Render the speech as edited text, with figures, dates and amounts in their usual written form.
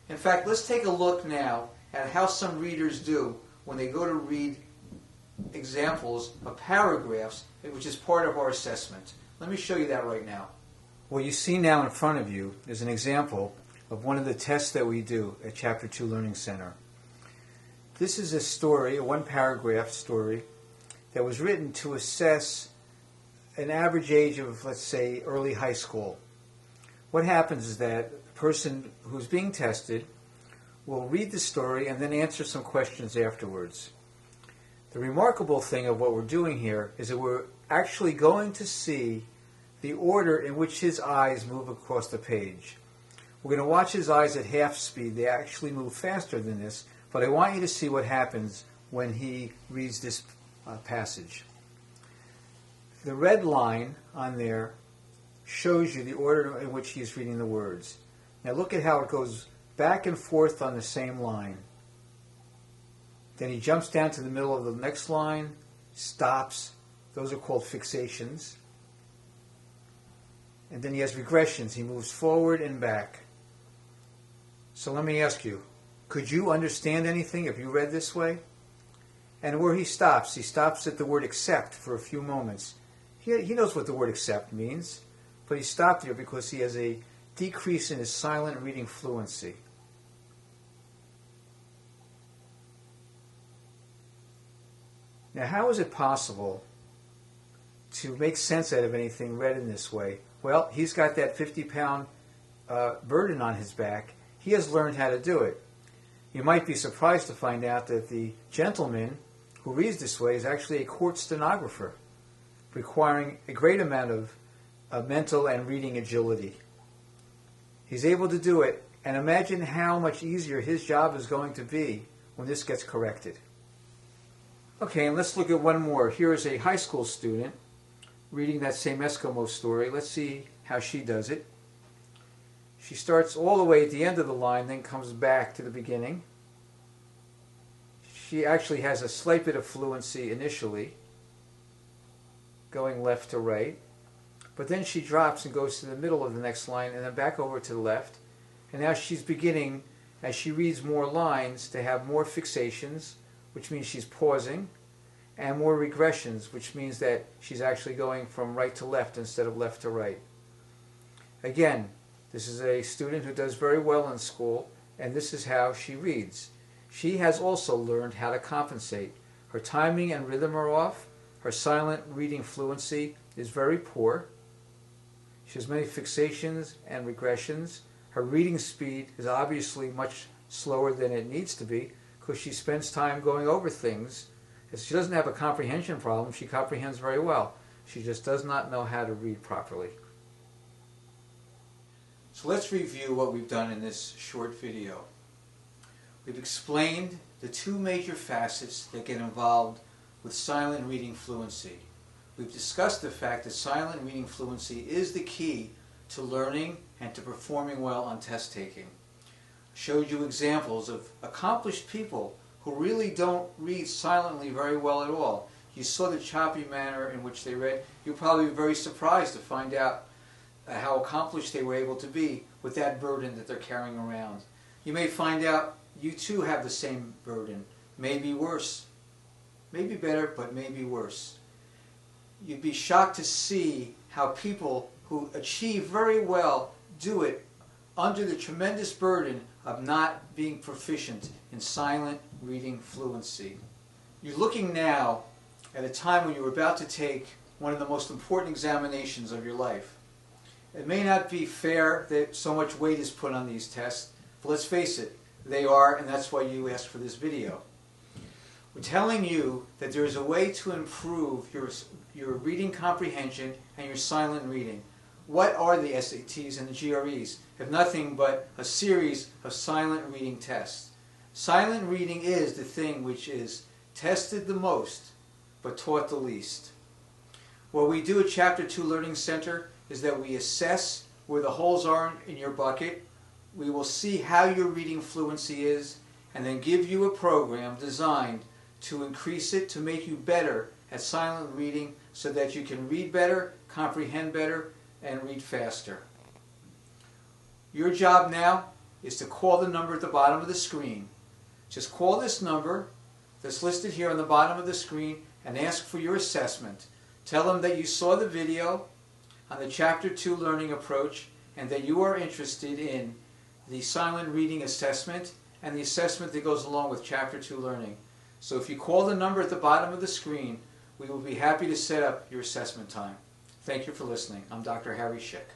In fact, let's take a look now at how some readers do when they go to read examples of paragraphs, which is part of our assessment. Let me show you that right now. What you see now in front of you is an example of one of the tests that we do at Chapter 2 Learning Center. This is a story, a one-paragraph story, that was written to assess an average age of, let's say, early high school. What happens is that the person who's being tested will read the story and then answer some questions afterwards. The remarkable thing of what we're doing here is that we're actually going to see the order in which his eyes move across the page. We're going to watch his eyes at half speed. They actually move faster than this, but I want you to see what happens when he reads this passage. The red line on there shows you the order in which he's reading the words. Now look at how it goes back and forth on the same line. Then he jumps down to the middle of the next line, stops. Those are called fixations. And then he has regressions. He moves forward and back. So let me ask you, could you understand anything if you read this way? And where he stops at the word accept for a few moments. He knows what the word accept means, but he stopped there because he has a decrease in his silent reading fluency. Now, how is it possible to make sense out of anything read in this way? Well, he's got that 50-pound burden on his back. He has learned how to do it. You might be surprised to find out that the gentleman who reads this way is actually a court stenographer, requiring a great amount of mental and reading agility. He's able to do it, and imagine how much easier his job is going to be when this gets corrected. Okay, and let's look at one more. Here is a high school student reading that same Eskimo story. Let's see how she does it. She starts all the way at the end of the line, then comes back to the beginning. She actually has a slight bit of fluency initially, going left to right. But then she drops and goes to the middle of the next line and then back over to the left. And now she's beginning, as she reads more lines, to have more fixations, which means she's pausing, and more regressions, which means that she's actually going from right to left instead of left to right. Again, this is a student who does very well in school, and this is how she reads. She has also learned how to compensate. Her timing and rhythm are off. Her silent reading fluency is very poor. She has many fixations and regressions. Her reading speed is obviously much slower than it needs to be because she spends time going over things. She doesn't have a comprehension problem. She comprehends very well. She just does not know how to read properly. So let's review what we've done in this short video. We've explained the two major facets that get involved with silent reading fluency. We've discussed the fact that silent reading fluency is the key to learning and to performing well on test taking. Showed you examples of accomplished people who really don't read silently very well at all. You saw the choppy manner in which they read. You'll probably be very surprised to find out how accomplished they were able to be with that burden that they're carrying around. You may find out you too have the same burden, maybe worse. Maybe better, but maybe worse. You'd be shocked to see how people who achieve very well do it under the tremendous burden of not being proficient in silent reading fluency. You're looking now at a time when you're about to take one of the most important examinations of your life. It may not be fair that so much weight is put on these tests, but let's face it, they are, and that's why you asked for this video. We're telling you that there is a way to improve your reading comprehension and your silent reading. What are the SATs and the GREs if nothing but a series of silent reading tests? Silent reading is the thing which is tested the most but taught the least. What we do at Chapter 2 Learning Center is that we assess where the holes are in your bucket. We will see how your reading fluency is and then give you a program designed to increase it, to make you better at silent reading so that you can read better, comprehend better, and read faster. Your job now is to call the number at the bottom of the screen. Just call this number that's listed here on the bottom of the screen and ask for your assessment. Tell them that you saw the video on the Chapter 2 learning approach and that you are interested in the silent reading assessment and the assessment that goes along with Chapter 2 learning. So if you call the number at the bottom of the screen, we will be happy to set up your assessment time. Thank you for listening. I'm Dr. Harry Schick.